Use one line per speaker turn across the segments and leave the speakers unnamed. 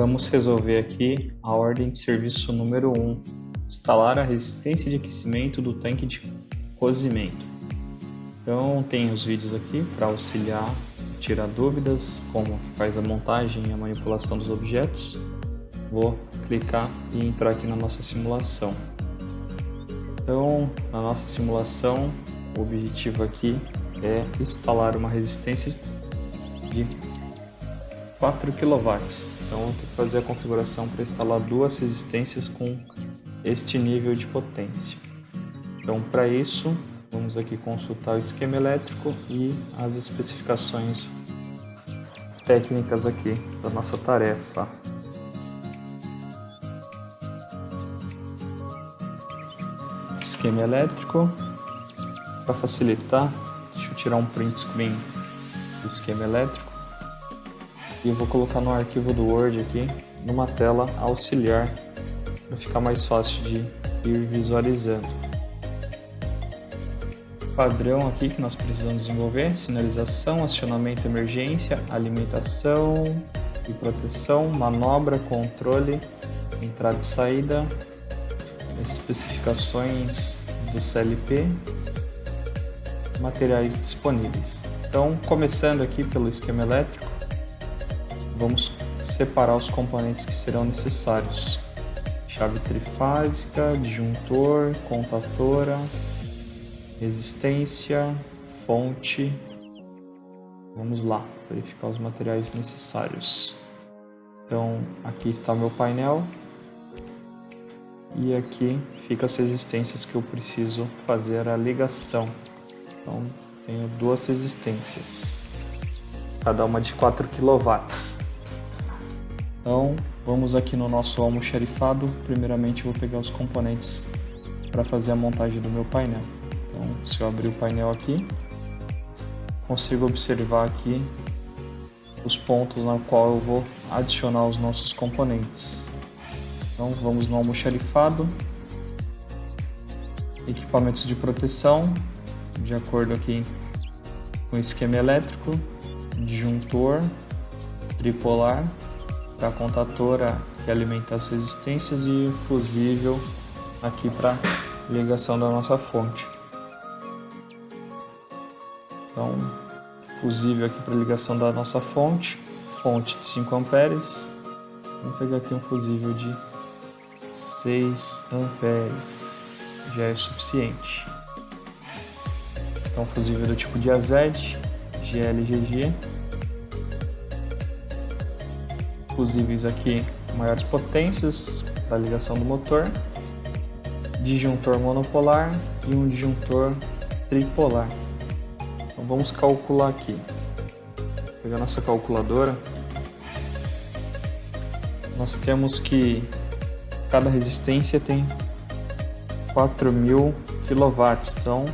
Vamos resolver aqui a ordem de serviço número 1, instalar a resistência de aquecimento do tanque de cozimento. Então tem os vídeos aqui para auxiliar, tirar dúvidas, como faz a montagem e a manipulação dos objetos. Vou clicar e entrar aqui na nossa simulação. Então, na nossa simulação, o objetivo aqui é instalar uma resistência de 4 kW. Então, vou ter que fazer a configuração para instalar duas resistências com este nível de potência. Então, para isso, vamos aqui consultar o esquema elétrico e as especificações técnicas aqui da nossa tarefa. Esquema elétrico. Para facilitar, deixa eu tirar um print screen do esquema elétrico e eu vou colocar no arquivo do Word aqui, numa tela auxiliar, para ficar mais fácil de ir visualizando. Padrão aqui que nós precisamos desenvolver: sinalização, acionamento, emergência, alimentação e proteção, manobra, controle, entrada e saída, especificações do CLP, materiais disponíveis. Então, começando aqui pelo esquema elétrico, vamos separar os componentes que serão necessários: chave trifásica, disjuntor, contatora, resistência, fonte. Vamos lá, verificar os materiais necessários. Então, aqui está o meu painel e aqui fica as resistências que eu preciso fazer a ligação. Então, tenho duas resistências, cada uma de 4 kW. Então, vamos aqui no nosso almoxarifado. Primeiramente, eu vou pegar os componentes para fazer a montagem do meu painel. Então, se eu abrir o painel aqui, consigo observar aqui os pontos na qual eu vou adicionar os nossos componentes. Então, vamos no almoxarifado, equipamentos de proteção, de acordo aqui com o esquema elétrico, disjuntor tripolar para a contatora que alimenta as resistências e fusível aqui para ligação da nossa fonte. Então, fusível aqui para ligação da nossa fonte de 5 amperes. Vamos pegar aqui um fusível de 6 amperes, já é suficiente. Então, fusível do tipo Diazed, GLGG. Fusíveis aqui maiores potências para ligação do motor. Disjuntor monopolar e um disjuntor tripolar. Então, vamos calcular aqui. Vou pegar nossa calculadora. Nós temos que cada resistência tem 4.000 kW. Então,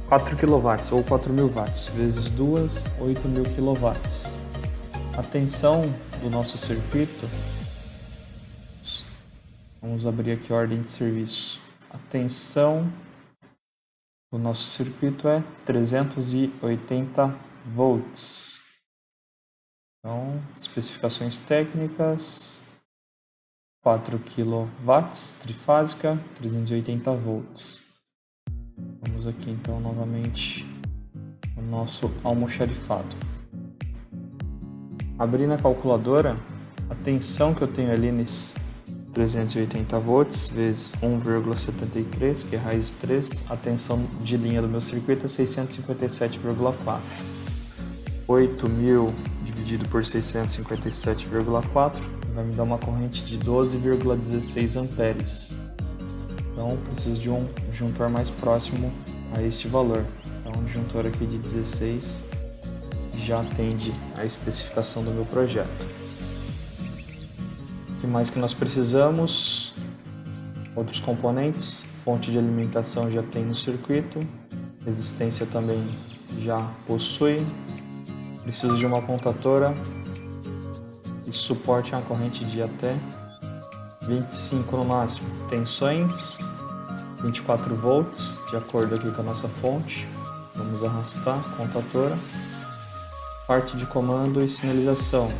4 kW ou 4.000 watts vezes 2, 8.000 kW. A tensão do nosso circuito, vamos abrir aqui a ordem de serviço. A tensão do nosso circuito é 380 volts. Então, especificações técnicas: 4 kW, trifásica, 380 volts. Vamos aqui então novamente no nosso almoxarifado. Abrindo a calculadora, a tensão que eu tenho ali nesses 380 volts vezes 1,73, que é raiz 3, a tensão de linha do meu circuito é 657,4. 8.000 dividido por 657,4 vai me dar uma corrente de 12,16 amperes. Então, preciso de um disjuntor mais próximo a este valor. Então, um disjuntor aqui de 16 já atende a especificação do meu projeto. O que mais que nós precisamos? Outros componentes. Fonte de alimentação já tem no circuito. Resistência também já possui. Preciso de uma contatora que suporte uma corrente de até 25 no máximo. Tensões 24 volts, de acordo aqui com a nossa fonte. Vamos arrastar a contatora. Parte de comando e sinalização.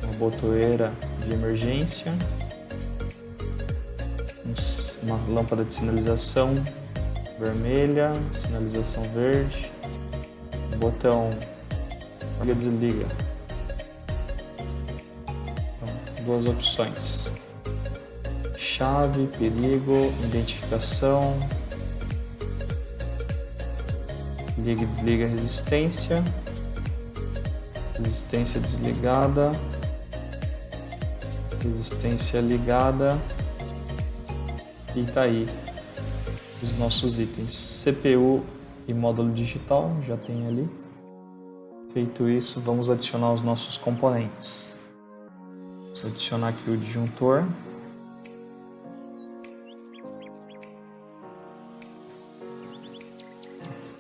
uma botoeira de emergência, uma lâmpada de sinalização vermelha, sinalização verde, botão liga desliga. Então, duas opções: chave, perigo, identificação, liga e desliga resistência, resistência desligada, resistência ligada, e tá aí os nossos itens. CPU e módulo digital já tem ali. Feito isso, vamos adicionar os nossos componentes. Vamos adicionar aqui o disjuntor,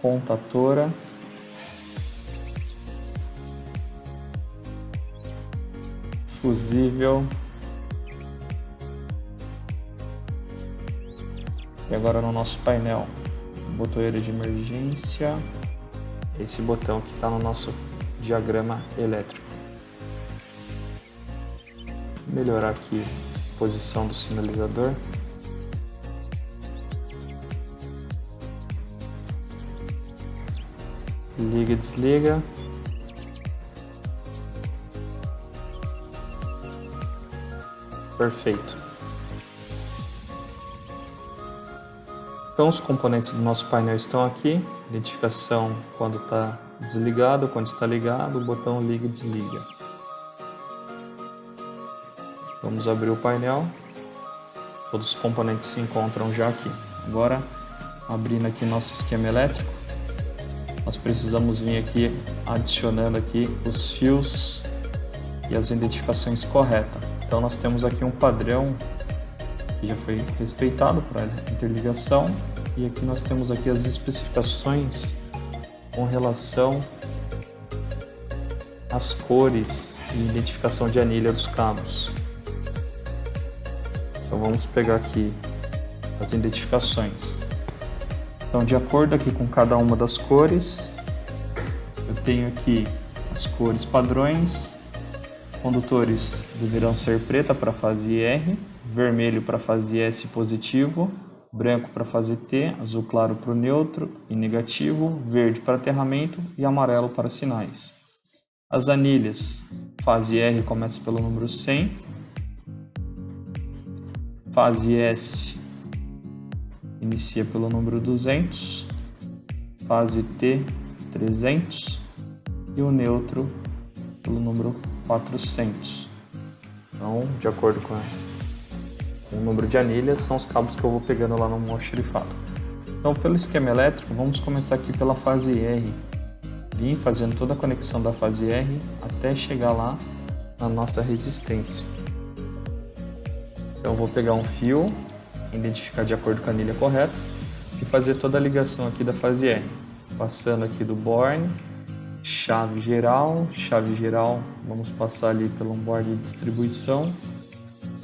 contatora, fusível, e agora no nosso painel, botoeira de emergência, esse botão que está no nosso diagrama elétrico. Melhorar aqui a posição do sinalizador. Liga e desliga. Perfeito. Então os componentes do nosso painel estão aqui. Identificação quando está desligado, quando está ligado, o botão liga e desliga. Vamos abrir o painel. Todos os componentes se encontram já aqui. Agora, abrindo aqui nosso esquema elétrico, nós precisamos vir aqui adicionando aqui os fios e as identificações corretas. Então nós temos aqui um padrão que já foi respeitado para interligação, e aqui nós temos aqui as especificações com relação às cores e identificação de anilha dos cabos. Então vamos pegar aqui as identificações. Então, de acordo aqui com cada uma das cores, eu tenho aqui as cores padrões. Condutores deverão ser preta para fase R, vermelho para fase S positivo, branco para fase T, azul claro para o neutro e negativo, verde para aterramento e amarelo para sinais. As anilhas, fase R começa pelo número 100, fase S inicia pelo número 200, fase T 300 e o neutro pelo número 400. Então, de acordo com o número de anilhas, são os cabos que eu vou pegando lá no almoxarifado. Então, pelo esquema elétrico, vamos começar aqui pela fase R. Vim fazendo toda a conexão da fase R até chegar lá na nossa resistência. Então, eu vou pegar um fio, identificar de acordo com a anilha correta e fazer toda a ligação aqui da fase R. Passando aqui do borne, chave geral, vamos passar ali pelo borne de distribuição,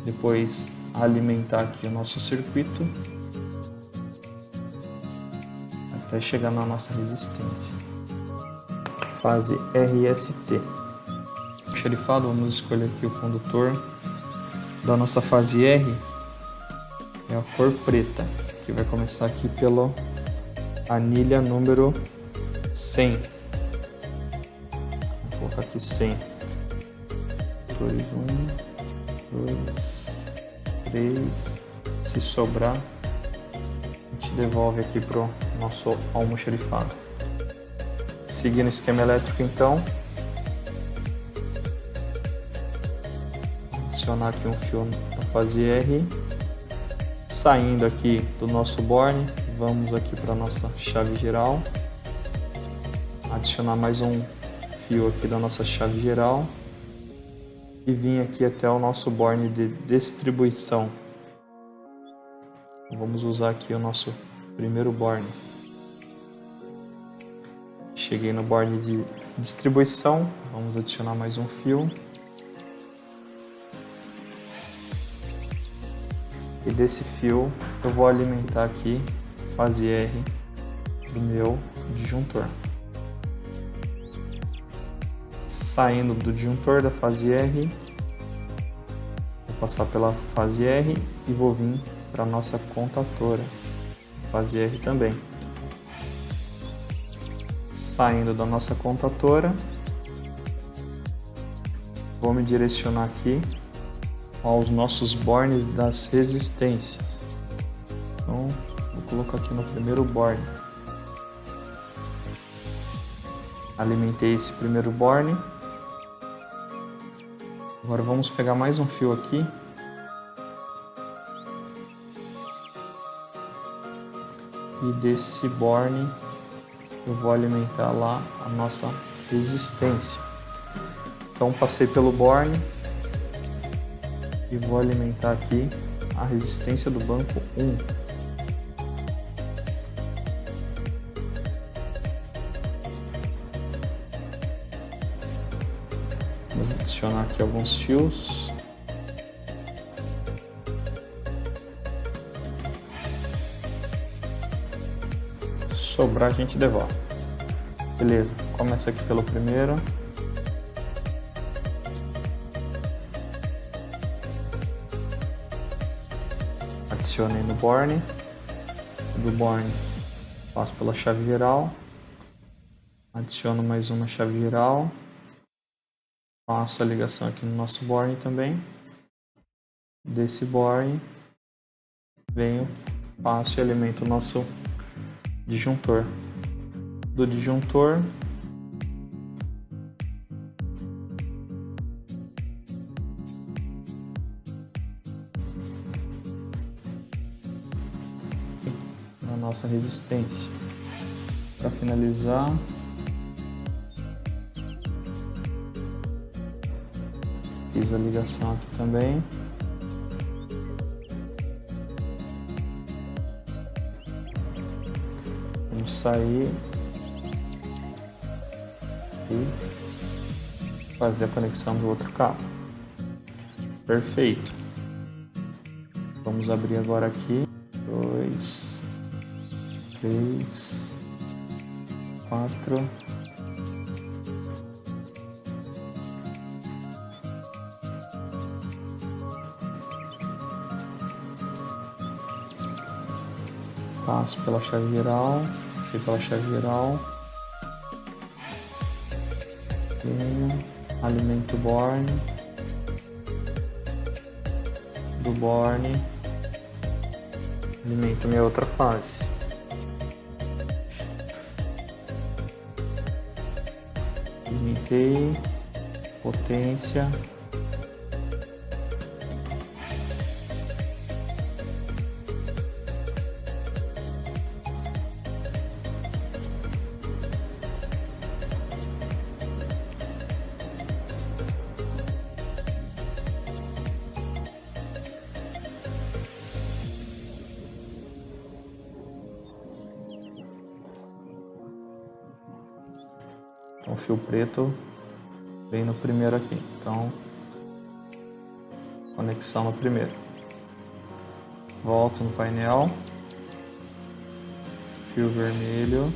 depois alimentar aqui o nosso circuito até chegar na nossa resistência. Fase RST. Xerifado, vamos escolher aqui o condutor da nossa fase R, é a cor preta, que vai começar aqui pela anilha número 100. Vou colocar aqui 100. 1, 2, 3. Se sobrar, a gente devolve aqui para o nosso almoxarifado. Seguindo o esquema elétrico, então, adicionar aqui um fio na fase R. Saindo aqui do nosso borne, vamos aqui para a nossa chave geral. Adicionar mais um fio aqui da nossa chave geral. E vim aqui até o nosso borne de distribuição. Vamos usar aqui o nosso primeiro borne. Cheguei no borne de distribuição, vamos adicionar mais um fio. E desse fio eu vou alimentar aqui fase R do meu disjuntor. Saindo do disjuntor da fase R, passar pela fase R e vou vir para a nossa contatora, fase R também. Saindo da nossa contatora, vou me direcionar aqui aos nossos bornes das resistências. Então, vou colocar aqui no primeiro borne. Alimentei esse primeiro borne. Agora vamos pegar mais um fio aqui. E desse borne eu vou alimentar lá a nossa resistência. Então passei pelo borne e vou alimentar aqui a resistência do banco 1. Vamos adicionar aqui alguns fios. Sobrar a gente devolve. Beleza, começa aqui pelo primeiro. Adicionei no borne. Do borne passo pela chave geral. Adiciono mais uma chave geral. Faço a ligação aqui no nosso borne também. Desse borne venho, passo e alimento o nosso disjuntor. Do disjuntor na nossa resistência. Para finalizar, fiz a ligação aqui também. Vamos sair e fazer a conexão do outro cabo. Perfeito. Vamos abrir agora aqui. 2, 3, 4. Passo pela chave geral, passei pela chave geral, venho, alimento o borne, do borne, alimento minha outra fase. Alimentei, potência. Então, o fio preto vem no primeiro aqui. Então, conexão no primeiro. Volto no painel. Fio vermelho.